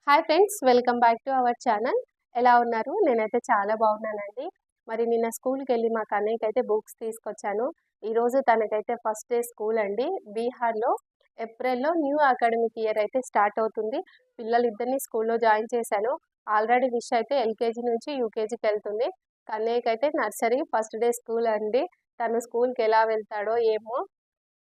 Hi friends, welcome back to our channel. ఎలా ఉన్నారు? నేనైతే చాలా బాగున్నానండి. మరి నిన్న స్కూల్‌కెళ్ళి మా కన్నయ్యకైతే బుక్స్ తీసుకొచ్చాను. ఈరోజు తనకైతే ఫస్ట్ డే స్కూల్ అండి. బీహార్‌లో ఏప్రిల్‌లో న్యూ అకాడమిక్ ఇయర్ అయితే స్టార్ట్ అవుతుంది. పిల్లలిద్దరిని స్కూల్‌లో జాయిన్ చేశాను. ఆల్రెడీ విష్ అయితే ఎల్‌కేజీ నుంచి యూకేజీకెళ్తుంది. కన్నయ్యకైతే నర్సరీ ఫస్ట్ డే స్కూల్ అండి. తను స్కూల్‌కి ఎలా వెళ్తాడో ఏమో!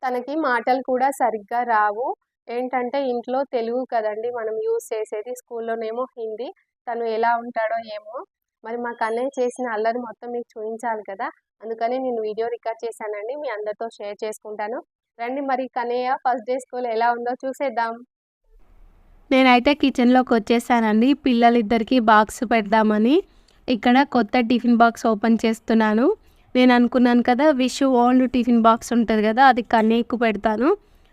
తనకి మాటలు కూడా సరిగ్గా రావు. ఏంటంటే ఇంట్లో తెలుగు కదండీ మనం యూజ్ చేసేది. స్కూల్లోనేమో హిందీ. తను ఎలా ఉంటాడో ఏమో! మరి మా కన్నయ్య చేసిన అల్లరి మొత్తం మీకు చూయించాలి కదా! అందుకని నేను వీడియో రికార్డ్ చేశానండి. మీ అందరితో షేర్ చేసుకుంటాను. రండి మరి కన్నయ్య ఫస్ట్ డే స్కూల్ ఎలా ఉందో చూసేద్దాం. నేనైతే కిచెన్‌లోకొచ్చేసానండి. పిల్లలిద్దరికీ బాక్స్ పెడదామని. ఇక్కడ కొత్త టిఫిన్ బాక్స్ ఓపెన్ చేస్తున్నాను. నేననుకున్నాను కదా! విషు ఓల్డ్ టిఫిన్ బాక్స్ ఉంటది కదా! అది కన్నయ్యకు పెడతాను.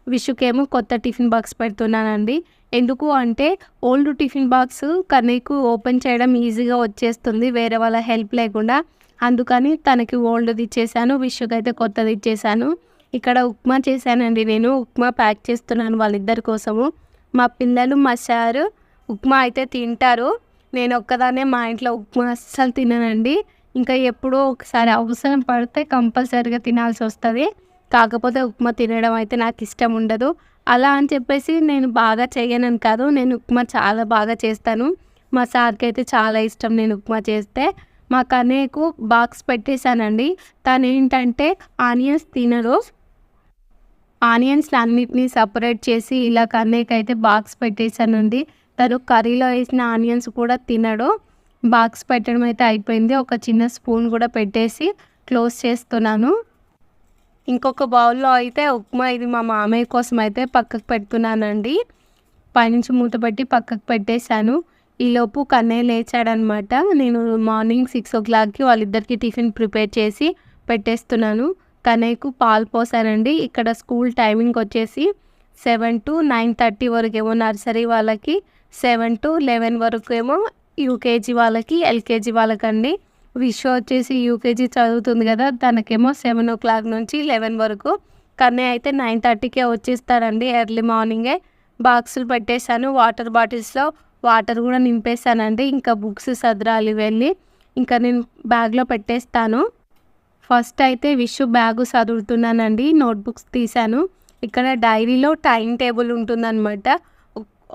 విషుకేమో కొత్త టిఫిన్ బాక్స్ పెడుతున్నానండి. ఎందుకు అంటే ఓల్డ్ టిఫిన్ బాక్స్ కన్నయ్యకు ఓపెన్ చేయడం ఈజీగా వచ్చేస్తుంది వేరే వాళ్ళ హెల్ప్ లేకుండా. అందుకని తనకి ఓల్డ్‌ది ఇచ్చేసాను. విషుకైతే కొత్తది ఇచ్చేసాను. ఇక్కడ ఉప్మా చేశానండి నేను. ఉప్మా ప్యాక్ చేస్తున్నాను వాళ్ళిద్దరి కోసము. మా పిల్లలు, మా సారు ఉప్మా అయితే తింటారు. నేనొక్కదాన్నే మా ఇంట్లో ఉప్మా అస్సలు తిననండి. ఇంకా ఎప్పుడో ఒకసారి అవసరం పడితే కంపల్సరీగా తినాల్సొస్తది. కాకపోతే ఉప్మా తినడం అయితే నాకిష్టం ఉండదు. అలా అని చెప్పేసి నేను బాగా చెయ్యనని కాదు. నేను ఉప్మా చాలా బాగా చేస్తాను. మా సార్‌కైతే చాలా ఇష్టం నేను ఉప్మా చేస్తే. మా కన్నయ్యకు బాక్స్ పెట్టేసానండి. తనేంటంటే ఆనియన్స్ తినడు. ఆనియన్స్‌ని అన్నిటిని సెపరేట్ చేసి ఇలా కన్నయ్యకైతే బాక్స్ పెట్టేసానండి. తను కర్రీలో ఏసిన ఆనియన్స్ కూడా తినడు. బాక్స్ పెట్టడం అయితే అయిపోయింది. ఒక చిన్న స్పూన్ కూడా పెట్టేసి క్లోజ్ చేస్తున్నాను. ఇంకొక బౌల్‌లో అయితే ఉప్మా ఇది మా మామయ్య కోసం అయితే పక్కకు పెడుతున్నానండి. పైనుంచి మూత పెట్టి పక్కకు పెట్టేశాను. ఈలోపు కన్నయ్య లేచాడనమాట. నేను మార్నింగ్ 6:00కి వాళ్ళిద్దరికీ టిఫిన్ ప్రిపేర్ చేసి పెట్టేస్తున్నాను. కన్నయ్యకు పాలు పోసానండి. ఇక్కడ స్కూల్ టైమింగ్ వచ్చేసి 7-9:30 వరకేమో నర్సరీ వాళ్ళకి, 7-11 వరకేమో యూకేజీ వాళ్ళకి, ఎల్కేజీ వాళ్ళకండి. విషు వచ్చేసి యూకేజీ చదువుతుంది కదా! తనకేమో 7:00 నుంచి 11 వరకు. కన్నయ్య అయితే 9:30కే వచ్చేస్తాడండి ఎర్లీ మార్నింగే. బాక్సులు పెట్టేశాను. వాటర్ బాటిల్స్‌లో వాటర్ కూడా నింపేసానండి. ఇంకా బుక్స్ సదరాలి వెళ్ళి. ఇంకా నేను బ్యాగ్‌లో పెట్టేస్తాను. ఫస్ట్ అయితే విషు బ్యాగు సదురుతున్నానండి. నోట్‌బుక్స్ తీశాను. ఇక్కడ డైరీలో టైమ్ టేబుల్ ఉంటుందనమాట.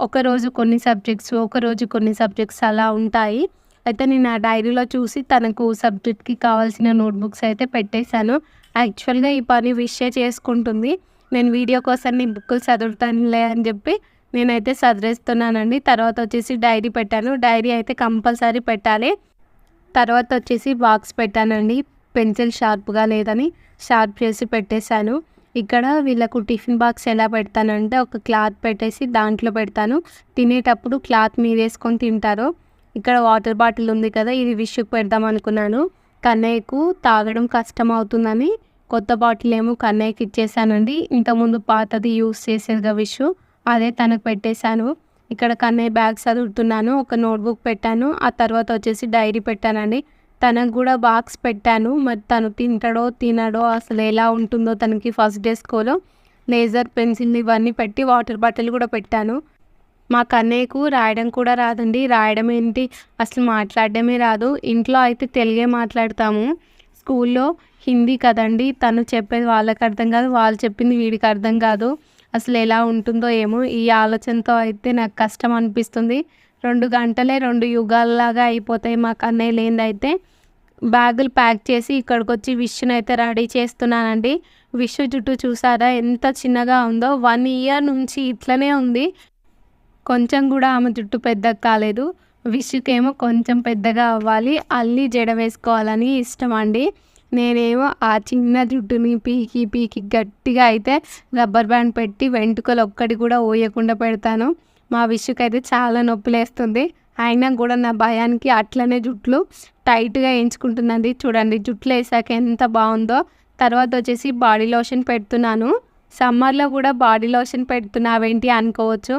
ఒకరోజు కొన్ని సబ్జెక్ట్స్, ఒకరోజు కొన్ని సబ్జెక్ట్స్ అలా ఉంటాయి. అయితే నేను ఆ డైరీలో చూసి తనకు సబ్జెక్ట్‌కి కావాల్సిన నోట్‌బుక్స్ అయితే పెట్టేశాను. యాక్చువల్‌గా ఈ పని విషే చేసుకుంటుంది. నేను వీడియో కోసం నీ బుక్కులు సదురుతానులే అని చెప్పి నేనైతే సదిరేస్తున్నానండి. తర్వాత వచ్చేసి డైరీ పెట్టాను. డైరీ అయితే కంపల్సరీ పెట్టాలి. తర్వాత వచ్చేసి బాక్స్ పెట్టానండి. పెన్సిల్ షార్ప్‌గా లేదని షార్ప్ చేసి పెట్టేశాను. ఇక్కడ వీళ్ళకు టిఫిన్ బాక్స్ ఎలా పెడతానంటే ఒక క్లాత్ పెట్టేసి దాంట్లో పెడతాను. తినేటప్పుడు క్లాత్ మీదేసుకొని తింటారు. ఇక్కడ వాటర్ బాటిల్ ఉంది కదా! ఇది విషుకి పెడదాం అనుకున్నాను. కన్నయ్యకు తాగడం కష్టం అవుతుందని కొత్త బాటిల్ ఏమో కన్నయ్యకి ఇచ్చేసానండి. ఇంతకుముందు పాతది యూజ్ చేసేదిగా విషు. అదే తనకు పెట్టేశాను. ఇక్కడ కన్నయ్య బ్యాగ్ సదురుతున్నాను. ఒక నోట్‌బుక్ పెట్టాను. ఆ తర్వాత వచ్చేసి డైరీ పెట్టానండి. తనకు కూడా బాక్స్ పెట్టాను. మరి తను తింటాడో, తినడో అసలు ఎలా ఉంటుందో తనకి first day school. Laser pencil ఇవన్నీ పెట్టి వాటర్ బాటిల్ కూడా పెట్టాను. మా కన్నయ్యకు రాయడం కూడా రాదండి. రాయడం ఏంటి అసలు మాట్లాడడమే రాదు. ఇంట్లో అయితే తెలుగే మాట్లాడతాము. స్కూల్లో హిందీ కదండీ! తను చెప్పేది వాళ్ళకి అర్థం కాదు. వాళ్ళు చెప్పింది వీడికి అర్థం కాదు. అసలు ఎలా ఉంటుందో ఏమో! ఈ ఆలోచనతో అయితే నాకు కష్టం అనిపిస్తుంది. 2 గంటలే 2 యుగాల్లాగా అయిపోతాయి మా కన్నయ్య లేనిదైతే. బ్యాగులు ప్యాక్ చేసి ఇక్కడికొచ్చి విష్‌నైతే రెడీ చేస్తున్నానండి. విషు జుట్టు చూసారా ఎంత చిన్నగా ఉందో! 1 ఇయర్ నుంచి ఇట్లనే ఉంది. కొంచెం కూడా ఆమె జుట్టు పెద్దగా కాలేదు. విషుకేమో కొంచెం పెద్దగా అవ్వాలి. అల్లి జడ వేసుకోవాలని ఇష్టం అండి. నేనేమో ఆ చిన్న జుట్టుని పీకి పీకి గట్టిగా అయితే రబ్బర్ బ్యాండ్ పెట్టి వెంట్రుకలు ఒక్కటి కూడా ఊయకుండా పెడతాను. మా విషుకైతే చాలా నొప్పులేస్తుంది. అయినా కూడా నా భయానికి అట్లనే జుట్లు టైట్‌గా ఏయించుకుంటుందండి. చూడండి జుట్లు ఏసాక ఎంత బావుందో! తర్వాత వచ్చేసి బాడీ లోషన్ పెడుతున్నాను. సమ్మర్‌లో కూడా బాడీ లోషన్ పెడుతున్నావేంటి అనుకోవచ్చు.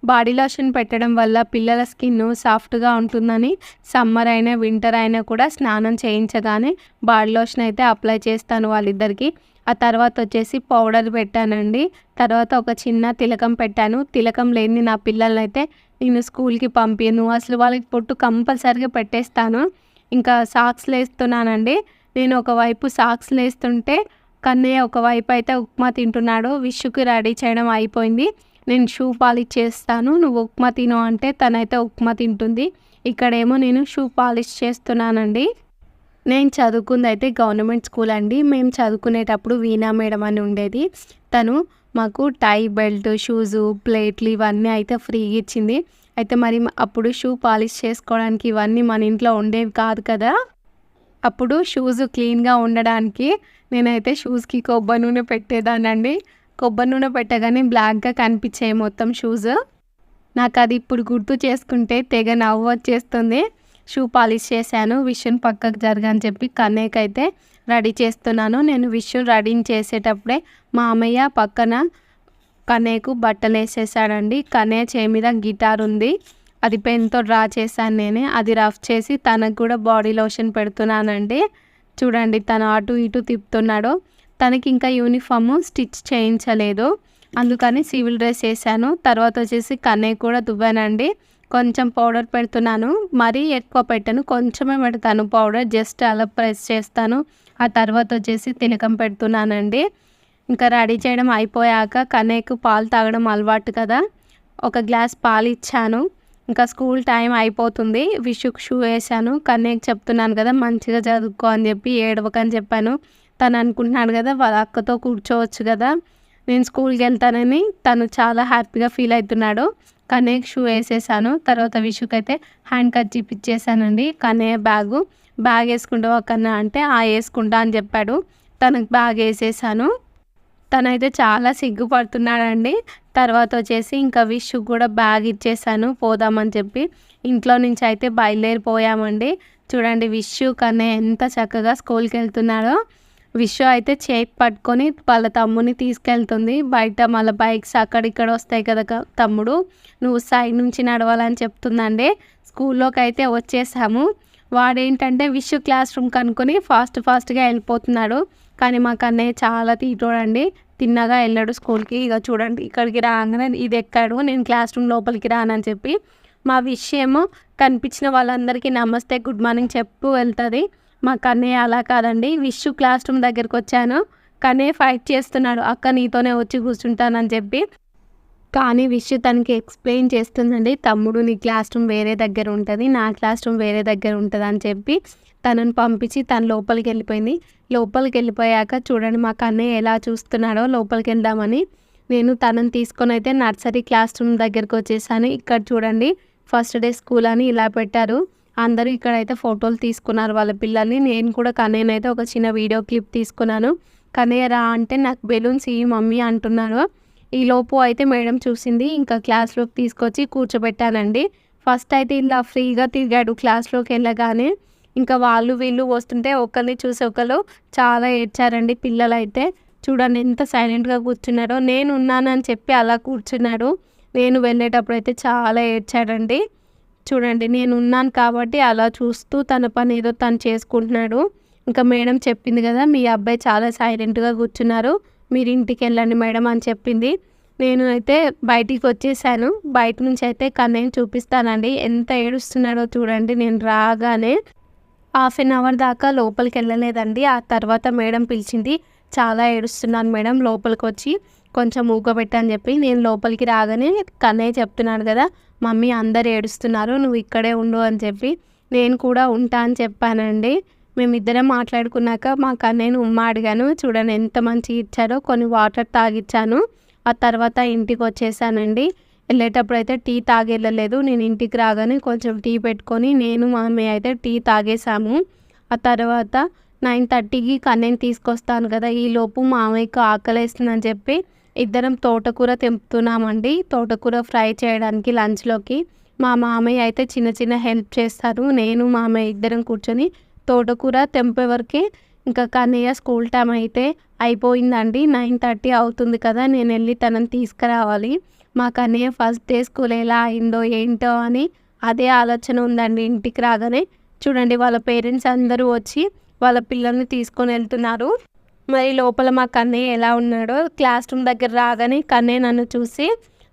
బాడీ లోషన్ పెట్టడం వల్ల పిల్లల స్కిన్ సాఫ్ట్గా ఉంటుందని సమ్మర్ అయినా వింటర్ అయినా కూడా స్నానం చేయించగానే బాడీ లోషన్ అయితే అప్లై చేస్తాను వాళ్ళిద్దరికి. ఆ తర్వాత వచ్చేసి పౌడర్ పెట్టానండి. తర్వాత ఒక చిన్న తిలకం పెట్టాను. తిలకం లేని నా పిల్లలనైతే నేను స్కూల్కి పంపిను, అసలు వాళ్ళకి పొట్టు కంపల్సరీగా పెట్టేస్తాను. ఇంకా సాక్స్లు వేస్తున్నానండి. నేను ఒకవైపు సాక్స్లు వేస్తుంటే కన్నయ్య ఒకవైపు అయితే ఉప్మా తింటున్నాడు. విషుకి రెడీ చేయడం అయిపోయింది. నేను షూ పాలిష్ చేస్తాను, నువ్వు ఉప్మా తిను అంటే తనైతే ఉప్మా తింటుంది. ఇక్కడేమో నేను షూ పాలిష్ చేస్తున్నానండి. నేను చదువుకుంది అయితే గవర్నమెంట్ స్కూల్ అండి. మేము చదువుకునేటప్పుడు వీణా మేడం అని ఉండేది. తను మాకు టై, బెల్ట్, షూజు, ప్లేట్లు ఇవన్నీ అయితే ఫ్రీగా ఇచ్చింది. అయితే మరి అప్పుడు షూ పాలిష్ చేసుకోవడానికి ఇవన్నీ మన ఇంట్లో ఉండేవి కాదు కదా. అప్పుడు షూస్ క్లీన్గా ఉండడానికి నేనైతే షూస్కి కొబ్బరి నూనె పెట్టేదానండి. కొబ్బరి నూనె పెట్టగానే బ్లాక్గా కనిపించాయి మొత్తం షూస్. నాకు అది ఇప్పుడు గుర్తు చేసుకుంటే తెగ నవ్వు వచ్చేస్తుంది. షూ పాలిష్ చేశాను. విషుని పక్కకు జరగని చెప్పి కన్నయ్యకైతే రెడీ చేస్తున్నాను. నేను విషుని రెడీ చేసేటప్పుడే మా అమ్మయ్య పక్కన కన్నయ్యకు బట్టలు వేసేసాడండి. కన్నయ్య చేయి మీద గిటార్ ఉంది, అది పెన్తో డ్రా చేశాను నేనే. అది రఫ్ చేసి తనకు కూడా బాడీ లోషన్ పెడుతున్నానండి. చూడండి తను అటు ఇటు తిప్పుతున్నాడు. తనకి ఇంకా యూనిఫామ్ స్టిచ్ చేయించలేదు, అందుకని సివిల్ డ్రెస్ వేసాను. తర్వాత వచ్చేసి కన్నయ్య కూడా దువ్వానండి. కొంచెం పౌడర్ పెడుతున్నాను, మరీ ఎక్కువ పెట్టను, కొంచెమే పెడతాను పౌడర్, జస్ట్ అలా ప్రెస్ చేస్తాను. ఆ తర్వాత వచ్చేసి తిలకం పెడుతున్నానండి. ఇంకా రెడీ చేయడం అయిపోయాక కన్నయ్యకు పాలు తాగడం అలవాటు కదా, ఒక గ్లాస్ పాలు ఇచ్చాను. ఇంకా స్కూల్ టైం అయిపోతుంది. విషుకు షూ వేసాను. కన్నయ్యకి చెప్తున్నాను కదా మంచిగా చదువుకో అని చెప్పి, ఏడవకని చెప్పాను. తను అనుకుంటున్నాడు కదా వాళ్ళ అక్కతో కూర్చోవచ్చు కదా, నేను స్కూల్కి వెళ్తానని తను చాలా హ్యాపీగా ఫీల్ అవుతున్నాడు. కన్నయ్యకి షూ వేసేసాను. తర్వాత విషుకి అయితే హ్యాండ్ కర్చీఫ్ ఇచ్చేసానండి. కన్నయ్య బ్యాగ్ వేసుకుంటావా కన్నా అంటే వేసుకుంటా అని చెప్పాడు. తనకు బ్యాగ్ వేసేసాను. తనైతే చాలా సిగ్గుపడుతున్నాడండి. తర్వాత వచ్చేసి ఇంకా విషు కూడా బ్యాగ్ ఇచ్చేసాను పోదామని చెప్పి. ఇంట్లో నుంచి అయితే బయలుదేరిపోయామండి. చూడండి విషు కన్నయ్య ఎంత చక్కగా స్కూల్కి వెళ్తున్నాడో. విషు అయితే చేతి పట్టుకొని వాళ్ళ తమ్ముని తీసుకెళ్తుంది. బయట మళ్ళీ బైక్స్ అక్కడిక్కడ వస్తాయి కదా, తమ్ముడు నువ్వు సైడ్ నుంచి నడవాలని చెప్తుందండి. స్కూల్లోకి అయితే వచ్చేసాము. వాడేంటంటే విషు క్లాస్ రూమ్ కనుక్కొని ఫాస్ట్గా వెళ్ళిపోతున్నాడు. కానీ మా కన్నయ్య చాలా తీటోడండి, తిన్నగా వెళ్ళాడు స్కూల్కి. ఇక చూడండి ఇక్కడికి రాగానే ఇది ఎక్కాడు, నేను క్లాస్ రూమ్ లోపలికి రానని చెప్పి. మా విషయమో కనిపించిన వాళ్ళందరికీ నమస్తే గుడ్ మార్నింగ్ చెప్పు వెళ్తుంది. మా కన్నయ్య అలా కాదండి. విషు క్లాస్ రూమ్ దగ్గరికి వచ్చాను, కన్నయ్య ఫైట్ చేస్తున్నాడు, అక్క నీతోనే వచ్చి కూర్చుంటానని చెప్పి. కానీ విషు తనకి ఎక్స్ప్లెయిన్ చేస్తుందండి, తమ్ముడు నీ క్లాస్ రూమ్ వేరే దగ్గర ఉంటుంది, నా క్లాస్ రూమ్ వేరే దగ్గర ఉంటుంది అని చెప్పి తనను పంపించి తను లోపలికి వెళ్ళిపోయింది. లోపలికి వెళ్ళిపోయాక చూడండి మా కన్నయ్య ఎలా చూస్తున్నాడో లోపలికి వెళ్దామని. నేను తనని తీసుకొని అయితే నర్సరీ క్లాస్ రూమ్ దగ్గరికి వచ్చేసాను. ఇక్కడ చూడండి ఫస్ట్ డే స్కూల్ అని ఇలా పెట్టారు. అందరూ ఇక్కడైతే ఫోటోలు తీసుకున్నారు వాళ్ళ పిల్లల్ని. నేను కూడా కన్నయ్యనైతే ఒక చిన్న వీడియో క్లిప్ తీసుకున్నాను. కన్నయ్య రా అంటే నాకు బెలూన్స్ ఇవి మమ్మీ అంటున్నాడు. ఈ లోపు అయితే మేడం చూసింది, ఇంకా క్లాస్లోకి తీసుకొచ్చి కూర్చోబెట్టానండి. ఫస్ట్ అయితే ఇలా ఫ్రీగా తిరిగాడు క్లాస్లోకి వెళ్ళగానే. ఇంకా వాళ్ళు వీళ్ళు వస్తుంటే ఒకరిని చూసి ఒకరు చాలా ఏడ్చారండి పిల్లలు అయితే. చూడండి ఎంత సైలెంట్గా కూర్చున్నాడో. నేను ఉన్నానని చెప్పి అలా కూర్చున్నాడు. నేను వెళ్ళేటప్పుడు అయితే చాలా ఏడ్చాడండి. చూడండి నేను ఉన్నాను కాబట్టి అలా చూస్తూ తన పని ఏదో తను చేసుకుంటున్నాడు. ఇంకా మేడం చెప్పింది కదా మీ అబ్బాయి చాలా సైలెంట్గా కూర్చున్నారు, మీరు ఇంటికి వెళ్ళండి మేడం అని చెప్పింది. నేను అయితే బయటికి వచ్చేసాను. బయట నుంచి అయితే కన్నయ్యని చూపిస్తానండి ఎంత ఏడుస్తున్నాడో చూడండి. నేను రాగానే 1/2 అవర్ దాకా లోపలికి వెళ్ళలేదండి. ఆ తర్వాత మేడం పిలిచింది, చాలా ఏడుస్తున్నాను మేడం లోపలికి వచ్చి కొంచెం ఊగబెట్టని చెప్పి. నేను లోపలికి రాగానే కన్నయ్య చెప్తున్నాడు కదా మమ్మీ అందరు ఏడుస్తున్నారు, నువ్వు ఇక్కడే ఉండు అని చెప్పి. నేను కూడా ఉంటా అని చెప్పానండి. మేమిద్దరం మాట్లాడుకున్నాక మా కన్నయ్యను ఉమ్మ అడిగాను. చూడండి ఎంత మంచిగా ఇచ్చారో, కొన్ని వాటర్ తాగిచ్చాను. ఆ తర్వాత ఇంటికి వచ్చేసానండి. వెళ్ళేటప్పుడు అయితే టీ తాగి వెళ్ళలేదు. నేను ఇంటికి రాగానే కొంచెం టీ పెట్టుకొని నేను మా అమ్మయ్య అయితే టీ తాగేసాము. ఆ తర్వాత 9:30కి కన్నయ్యని తీసుకొస్తాను కదా, ఈలోపు మామయ్యకు ఆకలేస్తుందని చెప్పి ఇద్దరం తోటకూర తెంపుతున్నామండి. తోటకూర ఫ్రై చేయడానికి లంచ్లోకి. మా మామయ్య అయితే చిన్న చిన్న హెల్ప్ చేస్తారు. నేను మామయ్య ఇద్దరం కూర్చొని తోటకూర తెంపే వరకే ఇంకా కన్నయ్య స్కూల్ టైం అయితే అయిపోయిందండి. 9:30 అవుతుంది కదా, నేను వెళ్ళి తనని తీసుకురావాలి. మా కన్నయ్య ఫస్ట్ డే స్కూల్ ఎలా అయిందో ఏంటో అని అదే ఆలోచన ఉందండి. ఇంటికి రాగానే చూడండి వాళ్ళ పేరెంట్స్ అందరూ వచ్చి వాళ్ళ పిల్లల్ని తీసుకొని వెళ్తున్నారు. మరి లోపల మా కన్నయ్య ఎలా ఉన్నాడో క్లాస్ రూమ్ దగ్గర రాగానే కన్నయ్య నన్ను చూసి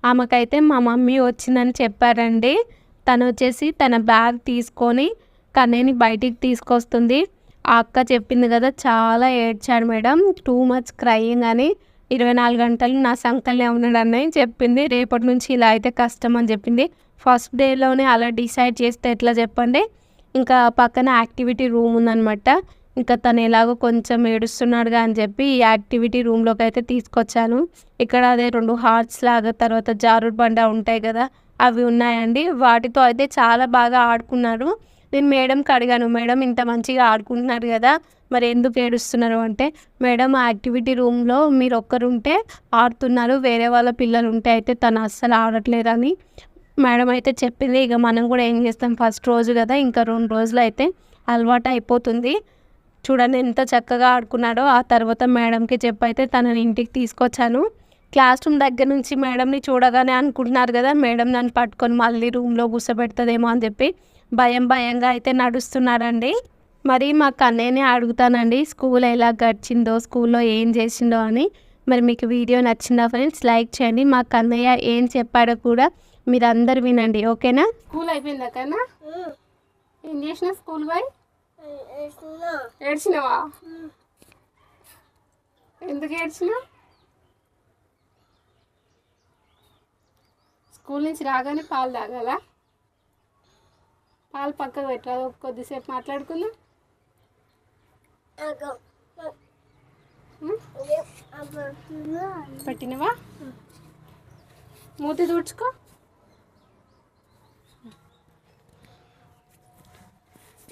ఆమెకైతే మా మమ్మీ వచ్చిందని చెప్పారండి. తను వచ్చేసి తన బ్యాగ్ తీసుకొని కన్నయ్యని బయటికి తీసుకొస్తుంది. ఆ అక్క చెప్పింది కదా చాలా ఏడ్చాడు మేడం, టూ మచ్ క్రయింగ్ అని, 24 గంటలు నా సంకల్నే ఉన్నాడని చెప్పింది. రేపటి నుంచి ఇలా అయితే కష్టం అని చెప్పింది. ఫస్ట్ డేలోనే అలా డిసైడ్ చేస్తే ఎట్లా చెప్పండి. ఇంకా పక్కన యాక్టివిటీ రూమ్ ఉందనమాట. ఇంకా తను ఎలాగో కొంచెం ఏడుస్తున్నాడుగా అని చెప్పి ఈ యాక్టివిటీ రూమ్లోకి అయితే తీసుకొచ్చాను. ఇక్కడ అదే 2 హార్ట్స్ లాగా తర్వాత జారుడు బండ ఉంటాయి కదా అవి ఉన్నాయండి. వాటితో అయితే చాలా బాగా ఆడుకున్నారు. నేను మేడంకి అడిగాను, మేడం ఇంత మంచిగా ఆడుకుంటున్నారు కదా మరి ఎందుకు ఏడుస్తున్నారు అంటే, మేడం ఆ యాక్టివిటీ రూమ్లో మీరు ఒక్కరుంటే ఆడుతున్నారు, వేరే వాళ్ళ పిల్లలు ఉంటే అయితే తను అస్సలు ఆడట్లేదని మేడం అయితే చెప్పింది. ఇక మనం కూడా ఏం చేస్తాం, ఫస్ట్ రోజు కదా ఇంకా 2 రోజులు అయితే అలవాటు అయిపోతుంది. చూడండి ఎంత చక్కగా ఆడుకున్నాడో. ఆ తర్వాత మేడంకి చెప్పైతే తనని ఇంటికి తీసుకొచ్చాను. క్లాస్ రూమ్ దగ్గర నుంచి మేడంని చూడగానే అనుకుంటున్నారు కదా మేడం నన్ను పట్టుకొని మళ్ళీ రూమ్లో కూర్చోబెడుతుందేమో అని చెప్పి భయంగా అయితే నడుస్తున్నారండి. మరి మా కన్నయ్యని అడుగుతానండి స్కూల్ ఎలా గడిచిందో, స్కూల్లో ఏం చేసిండో అని. మరి మీకు వీడియో నచ్చిందా ఫ్రెండ్స్? లైక్ చేయండి. మా కన్నయ్య ఏం చెప్పాడో కూడా మీరు అందరు వినండి, ఓకేనా? స్కూల్ అయిపోయిందా కన్నా? ఏం చేసినా స్కూల్ పోయి? ఏడ్చినావా? ఎందుకు ఏడ్చినావు? స్కూల్ నుంచి రాగానే పాలు తాగాల? పాలు పక్కకు పెట్టరాదు, కొద్దిసేపు మాట్లాడుకుందాం. పెట్టినవా? మూతి తుడుచుకో.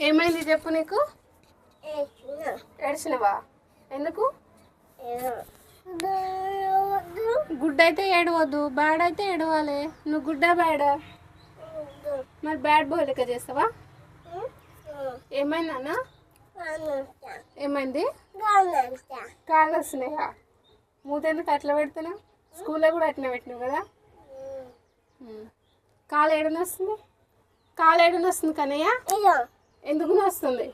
ఏమైంది చెప్పు నీకు? ఏడ్చినవా? ఎందుకు? గుడ్ అయితే ఏడవద్దు, బ్యాడ్ అయితే ఏడవాలి. నువ్వు గుడ్డా బ్యాడా? మరి బ్యాడ్ బాయ్ లెక్క చేస్తావా? ఏమైంది అన్న? ఏమైంది? కాళ్ళు వస్తున్నాయా? మూతెందుకు అట్లా పెడుతున్నావు? స్కూల్లో కూడా అట్లా పెట్టినావు కదా. కాలు ఏడన వస్తుంది? కాలు ఏడన వస్తుంది కన్నయ్య? ఎందుకు వస్తుంది?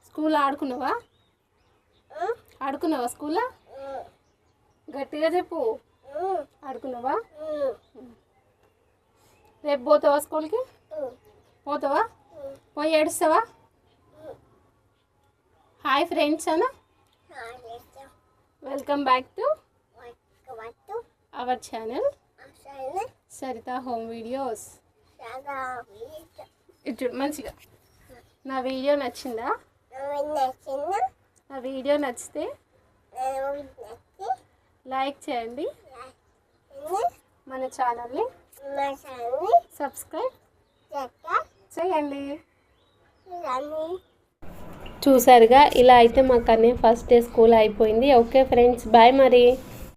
స్కూల్లో ఆడుకున్నావా? ఆడుకున్నావా స్కూల్లో? గట్టిగా చెప్పు. ఆడుకున్నావా? రేపు పోతావా స్కూల్కి? పోతావా? పోయి ఏడుస్తావా? హాయ్ ఫ్రెండ్స్ అన్న, welcome back to our channel Saritha home videos. ఇటు మంచిగా. నా వీడియో నచ్చిందా? నా వీడియో నచ్చితే లైక్ చేయండి, మన ఛానల్ని సబ్స్క్రైబ్ చేయండి. చూసారుగా, ఇలా అయితే మా కన్నయ్య ఫస్ట్ డే స్కూల్ అయిపోయింది. ఓకే ఫ్రెండ్స్, బాయ్ మరి.